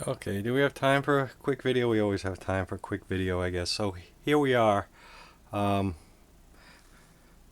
Okay, do we have time for a quick video? We always have time for a quick video, I guess. So here we are um,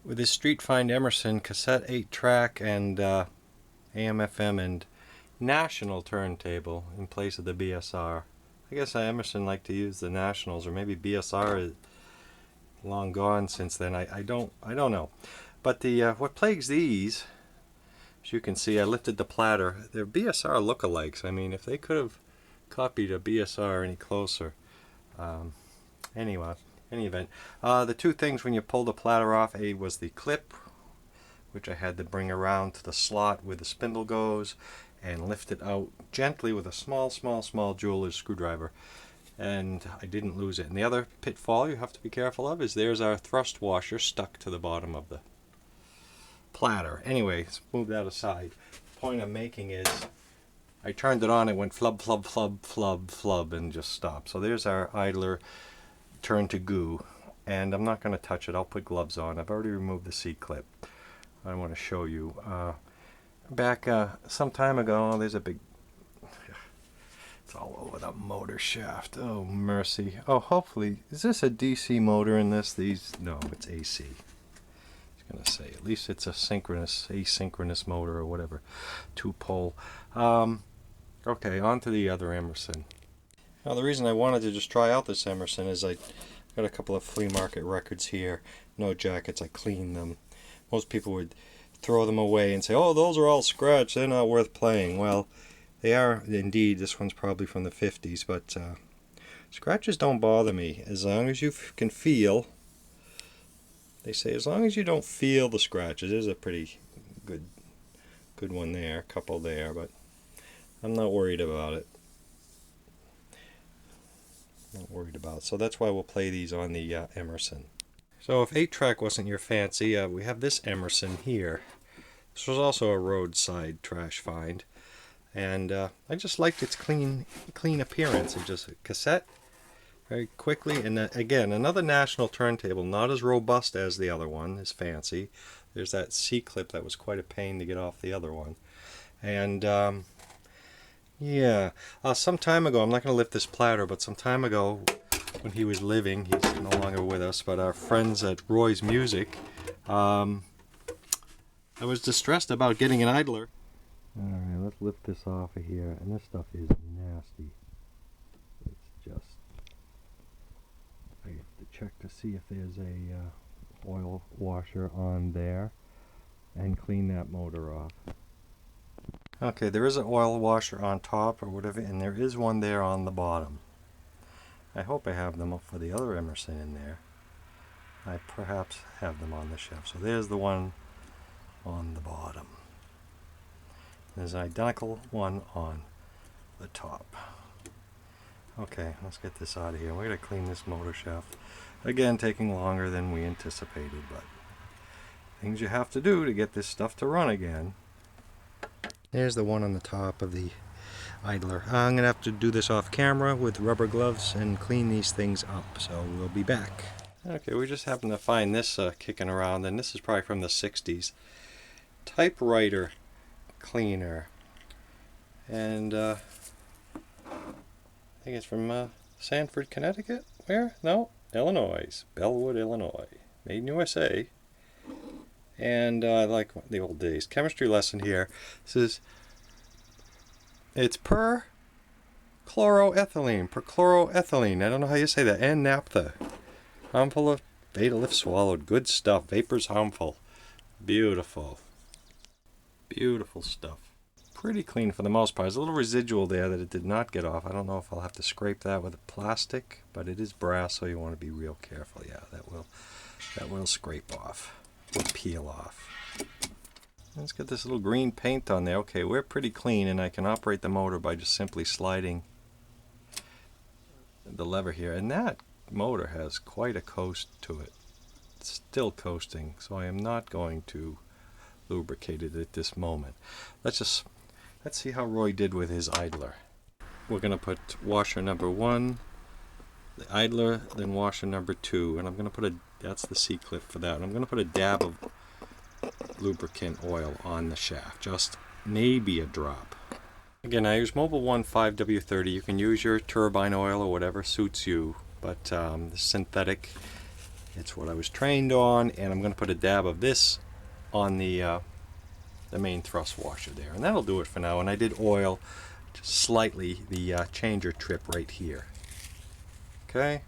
with this Street Find Emerson cassette 8-track and AM/FM and National turntable in place of the BSR. I guess Emerson liked to use the Nationals, or maybe BSR is long gone since then. I don't know. But the what plagues these, as you can see, I lifted the platter. They're BSR lookalikes. I mean, if they could have copied a BSR any closer. Anyway, any event, the two things when you pull the platter off, was the clip, which I had to bring around to the slot where the spindle goes and lift it out gently with a small jeweler's screwdriver, and I didn't lose it. And the other pitfall you have to be careful of is there's our thrust washer stuck to the bottom of the platter. Anyway, let's move that aside. The point I'm making is I turned it on, it went flub, flub, flub, flub, flub, and just stopped. So there's our idler turned to goo, and I'm not going to touch it. I'll put gloves on. I've already removed the C-clip. I want to show you. Back some time ago, there's a big... It's all over the motor shaft. Oh, mercy. Oh, hopefully... Is this a DC motor in this? No, it's AC. I was going to say, at least it's a asynchronous motor or whatever. 2-pole. Okay, on to the other Emerson. Now the reason I wanted to just try out this Emerson is I got a couple of flea market records here. No jackets, I cleaned them. Most people would throw them away and say, oh, those are all scratched, they're not worth playing. Well, they are indeed. This one's probably from the 50s, but scratches don't bother me as long as you can feel. They say as long as you don't feel the scratches. There's a pretty good one there, a couple there, but I'm not worried about it. So that's why we'll play these on the Emerson. So if 8-track wasn't your fancy, we have this Emerson here. This was also a roadside trash find, and I just liked its clean appearance. It's just a cassette, very quickly, and again another National turntable, not as robust as the other one, is fancy. There's that C-clip that was quite a pain to get off the other one, and yeah, some time ago, I'm not going to lift this platter, but some time ago when he was living, he's no longer with us, but our friends at Roy's Music, I was distressed about getting an idler. Alright, let's lift this off of here, and this stuff is nasty. It's just, I have to check to see if there's a oil washer on there, and clean that motor off. Okay, there is an oil washer on top or whatever, and there is one there on the bottom. I hope I have them up for the other Emerson in there. I perhaps have them on the shelf. So there's the one on the bottom. There's an identical one on the top. Okay, let's get this out of here. We're going to clean this motor shaft. Again, taking longer than we anticipated, but things you have to do to get this stuff to run again. There's the one on the top of the idler. I'm going to have to do this off camera with rubber gloves and clean these things up, so we'll be back. Okay, we just happened to find this kicking around, and this is probably from the 60s. Typewriter cleaner. And I think it's from Sanford, Connecticut? Where? No, Illinois. Bellwood, Illinois. Made in USA. And I like the old days. Chemistry lesson here. This is, it's perchloroethylene. I don't know how you say that. And naphtha. Harmful of fatal if swallowed. Good stuff. Vapors harmful. Beautiful. Beautiful stuff. Pretty clean for the most part. There's a little residual there that it did not get off. I don't know if I'll have to scrape that with plastic, but it is brass, so you want to be real careful. Yeah, that will scrape off. Will peel off. Let's get this little green paint on there. Okay, we're pretty clean, and I can operate the motor by just simply sliding the lever here. And that motor has quite a coast to it. It's still coasting, so I am not going to lubricate it at this moment. Let's see how Roy did with his idler. We're going to put washer number 1, the idler, then washer number 2, and I'm going to put that's the C-clip for that. I'm going to put a dab of lubricant oil on the shaft, just maybe a drop. Again, I use Mobil 1 5W30. You can use your turbine oil or whatever suits you, but the synthetic, it's what I was trained on, and I'm going to put a dab of this on the main thrust washer there, and that'll do it for now. And I did oil just slightly the changer trip right here. Okay,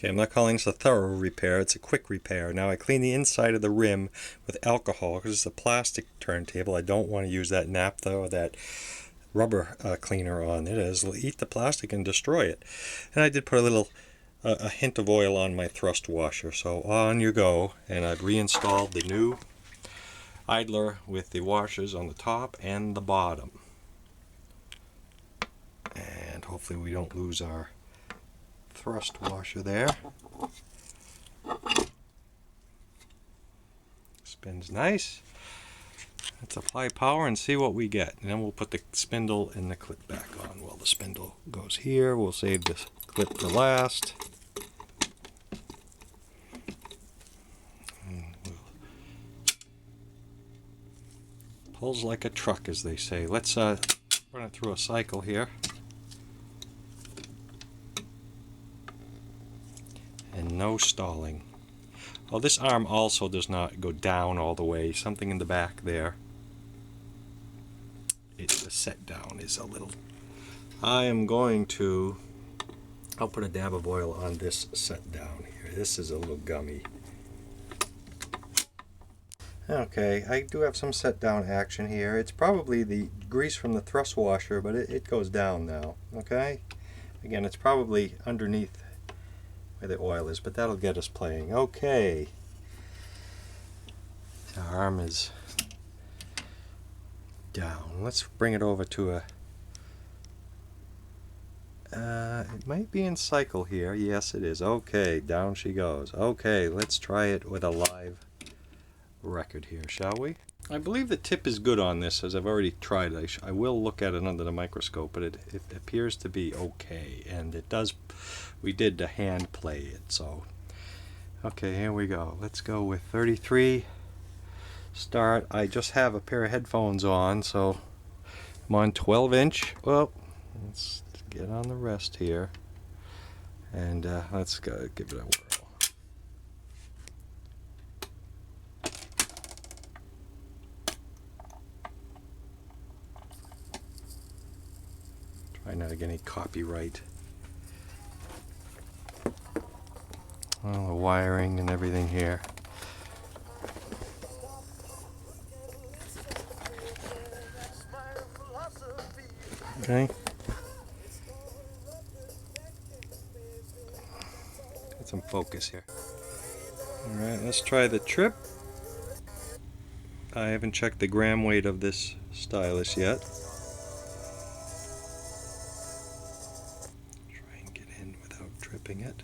I'm not calling this a thorough repair, it's a quick repair. Now I clean the inside of the rim with alcohol because it's a plastic turntable. I don't want to use that naphtha or that rubber cleaner on it, as it'll eat the plastic and destroy it. And I did put a little a hint of oil on my thrust washer, so on you go. And I've reinstalled the new idler with the washers on the top and the bottom, and hopefully we don't lose our thrust washer there. Spins nice. Let's apply power and see what we get, and then we'll put the spindle and the clip back on. Well, the spindle goes here. We'll save the clip for last. Pulls like a truck, as they say. Let's run it through a cycle here. And no stalling. Oh, this arm also does not go down all the way. Something in the back there. The set down is a little... I'll put a dab of oil on this set down here. This is a little gummy. Okay, I do have some set down action here. It's probably the grease from the thrust washer, but it goes down now. Okay? Again, it's probably underneath where the oil is, but that'll get us playing. Okay. The arm is down. Let's bring it over to a... it might be in cycle here. Yes, it is. Okay, down she goes. Okay, let's try it with a live record here, shall we? I believe the tip is good on this, as I've already tried it. I will look at it under the microscope, but it appears to be okay, and it does. We did the hand play it, so okay, here we go. Let's go with 33. Start. I just have a pair of headphones on, so I'm on 12-inch. Well, let's get on the rest here, and let's go give it a whirl. Try not to get any copyright. Well, the wiring and everything here. Okay. Get some focus here. Alright, let's try the trip. I haven't checked the gram weight of this stylus yet. Try and get in without tripping it.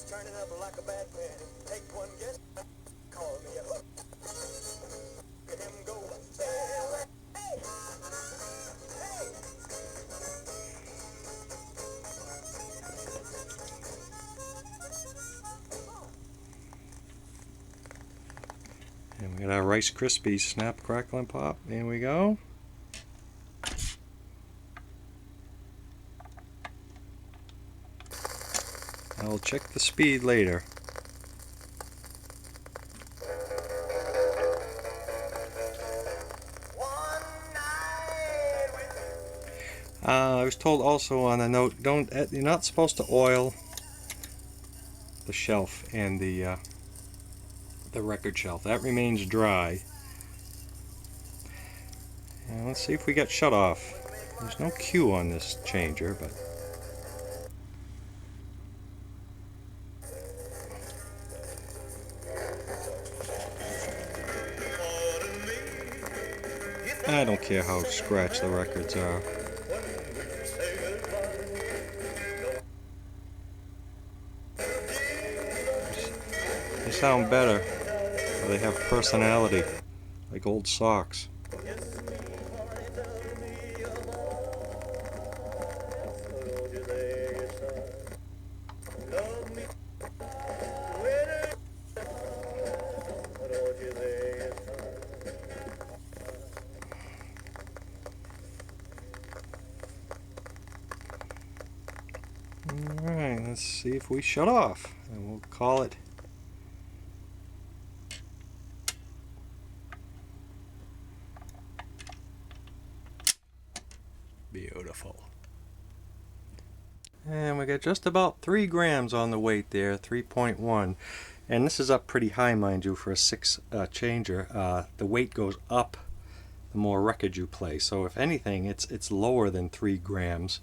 Turning up like a bad man. Take one guess. Call me a hook. Get him go. Hey. Hey. And we got our Rice Krispies snap, crackle, and pop. There we go. I'll check the speed later. I was told also on a note, you're not supposed to oil the shelf and the record shelf. That remains dry. And let's see if we get shut off. There's no cue on this changer, but I don't care how scratched the records are. They sound better. They have personality, like old socks. Alright, let's see if we shut off. And we'll call it beautiful. And we got just about 3 grams on the weight there, 3.1. And this is up pretty high, mind you, for a 6 changer. The weight goes up the more record you play. So if anything, it's lower than 3 grams.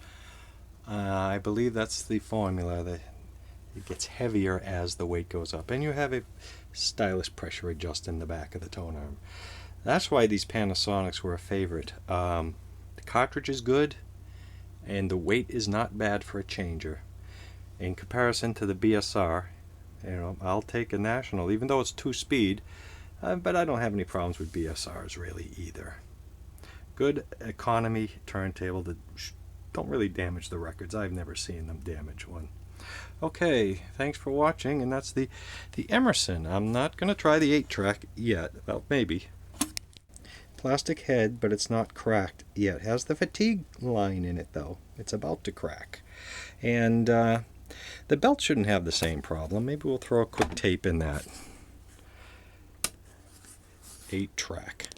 I believe that's the formula, that it gets heavier as the weight goes up. And you have a stylus pressure adjust in the back of the tone arm. That's why these Panasonics were a favorite. The cartridge is good, and the weight is not bad for a changer. In comparison to the BSR, you know, I'll take a National, even though it's 2-speed, but I don't have any problems with BSRs really either. Good economy turntable that don't really damage the records. I've never seen them damage one. Okay, thanks for watching, and that's the Emerson. I'm not going to try the 8-track yet. Well, maybe. Plastic head, but it's not cracked yet. It has the fatigue line in it, though. It's about to crack. And the belt shouldn't have the same problem. Maybe we'll throw a quick tape in that. 8-track.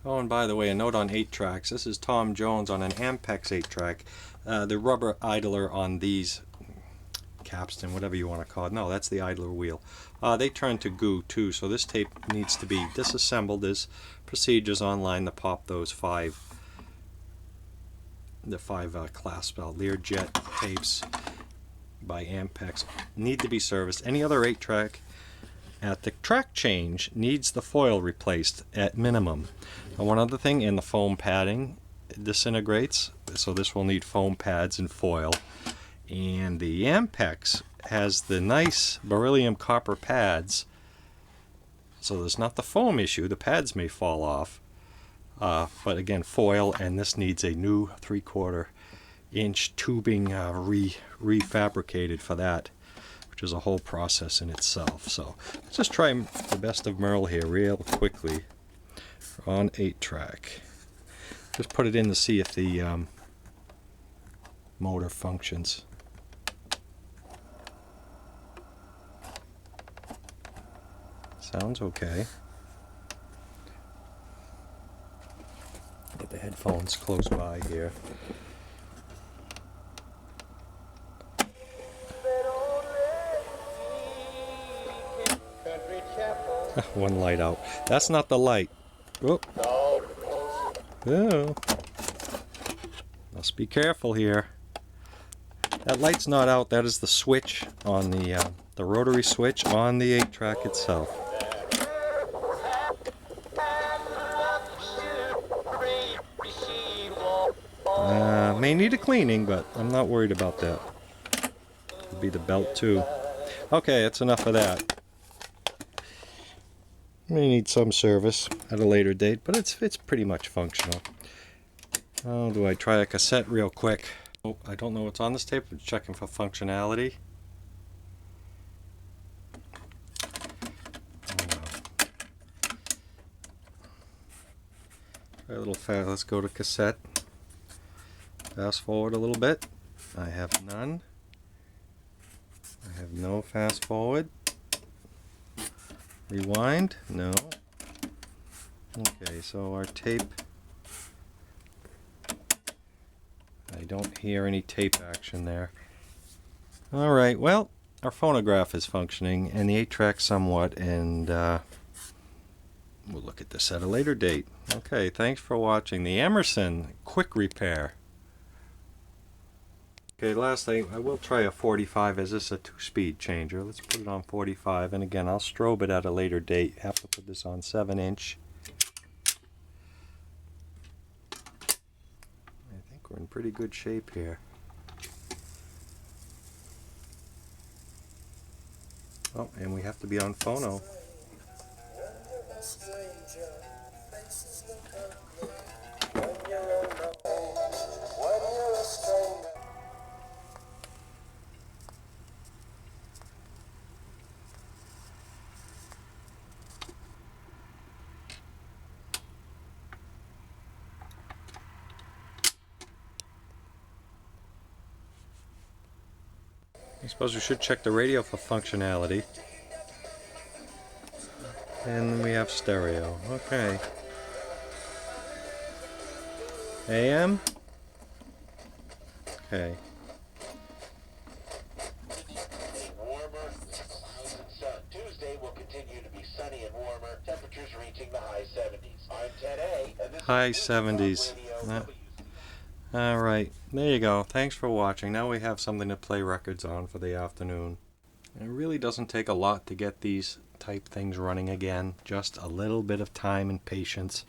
Oh, and by the way, a note on 8-tracks. This is Tom Jones on an Ampex 8-track. The rubber idler on these capstan, whatever you want to call it. No, that's the idler wheel. They turn to goo too, so this tape needs to be disassembled. There's procedures online to pop those 5 clasp Learjet tapes by Ampex. Need to be serviced. Any other 8-track at the track change needs the foil replaced at minimum. And one other thing, in the foam padding disintegrates, so this will need foam pads and foil. And the Ampex has the nice beryllium copper pads, so there's not the foam issue. The pads may fall off, but again, foil, and this needs a new 3/4 inch tubing refabricated for that, which is a whole process in itself. So let's just try the best of Merle here real quickly on 8-track. Just put it in to see if the motor functions. Sounds okay. Get the headphones close by here. One light out. That's not the light. Oh. Oh. Must be careful here. That light's not out. That is the switch on the rotary switch on the 8-track itself. May need a cleaning, but I'm not worried about that. Could be the belt too. Okay, that's enough of that. May need some service at a later date, but it's pretty much functional. Oh, do I try a cassette real quick? Oh, I don't know what's on this tape. I'm checking for functionality. Try a little fast. Let's go to cassette. Fast forward a little bit. I have none. I have no fast forward. Rewind? No. Okay, so our tape. I don't hear any tape action there. Alright, well, our phonograph is functioning, and the 8-track somewhat, and we'll look at this at a later date. Okay, thanks for watching. The Emerson Quick Repair. Okay, last thing, I will try a 45, as this is a 2-speed changer. Let's put it on 45, and again, I'll strobe it at a later date. Have to put this on 7-inch. I think we're in pretty good shape here. Oh, and we have to be on phono. I suppose we should check the radio for functionality. And then we have stereo. Okay. AM? Okay. Warmer, clouds and sun. Tuesday will continue to be sunny and warmer. Temperatures reaching the high 70s. I'm Ted A. And this High is 70s. Alright, there you go. Thanks for watching. Now we have something to play records on for the afternoon. It really doesn't take a lot to get these type things running again. Just a little bit of time and patience,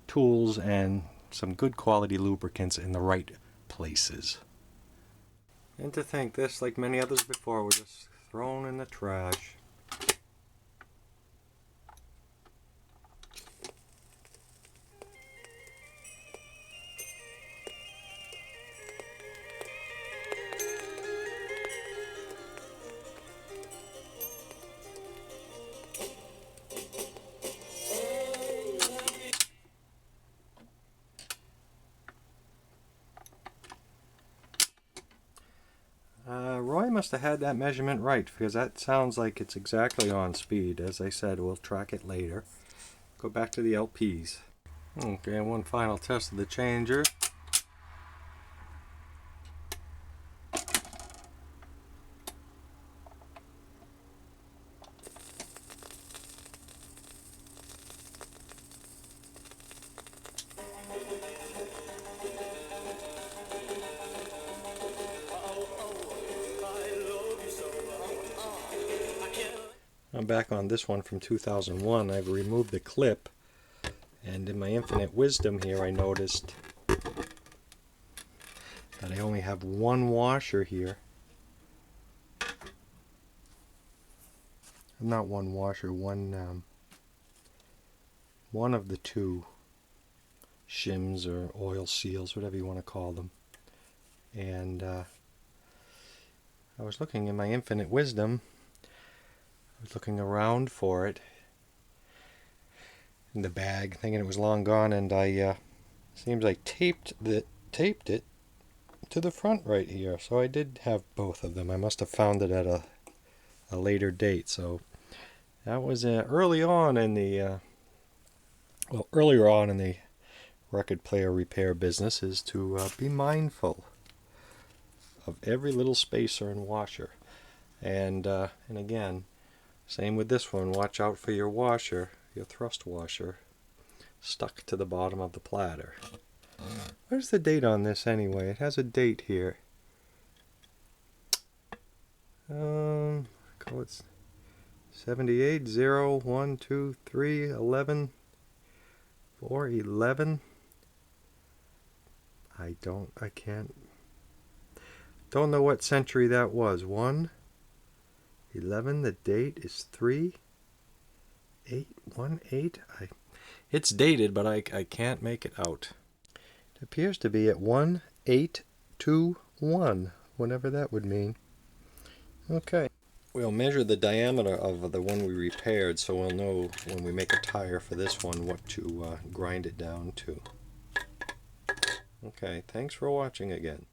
tools, and some good quality lubricants in the right places. And to think this, like many others before, were just thrown in the trash. Roy must have had that measurement right, because that sounds like it's exactly on speed. As I said, we'll track it later. Go back to the LPs. Okay, one final test of the changer. I'm back on this one from 2001. I've removed the clip, and in my infinite wisdom here I noticed that I only have one washer here. Not one washer, one of the two shims or oil seals, whatever you want to call them. And I was looking in my infinite wisdom. I was looking around for it in the bag, thinking it was long gone, and I seems I taped it to the front right here. So I did have both of them. I must have found it at a later date. So that was earlier on in the record player repair business, is to be mindful of every little spacer and washer, and again. Same with this one. Watch out for your washer, your thrust washer, stuck to the bottom of the platter. Where's the date on this anyway? It has a date here. Call it 78 0 1 2 3 11 4 11. I don't know what century that was. 1/11, the date is 3/8/18. It's dated, but I can't make it out. It appears to be at 1821, whatever that would mean. Okay. We'll measure the diameter of the one we repaired, so we'll know when we make a tire for this one what to grind it down to. Okay, thanks for watching again.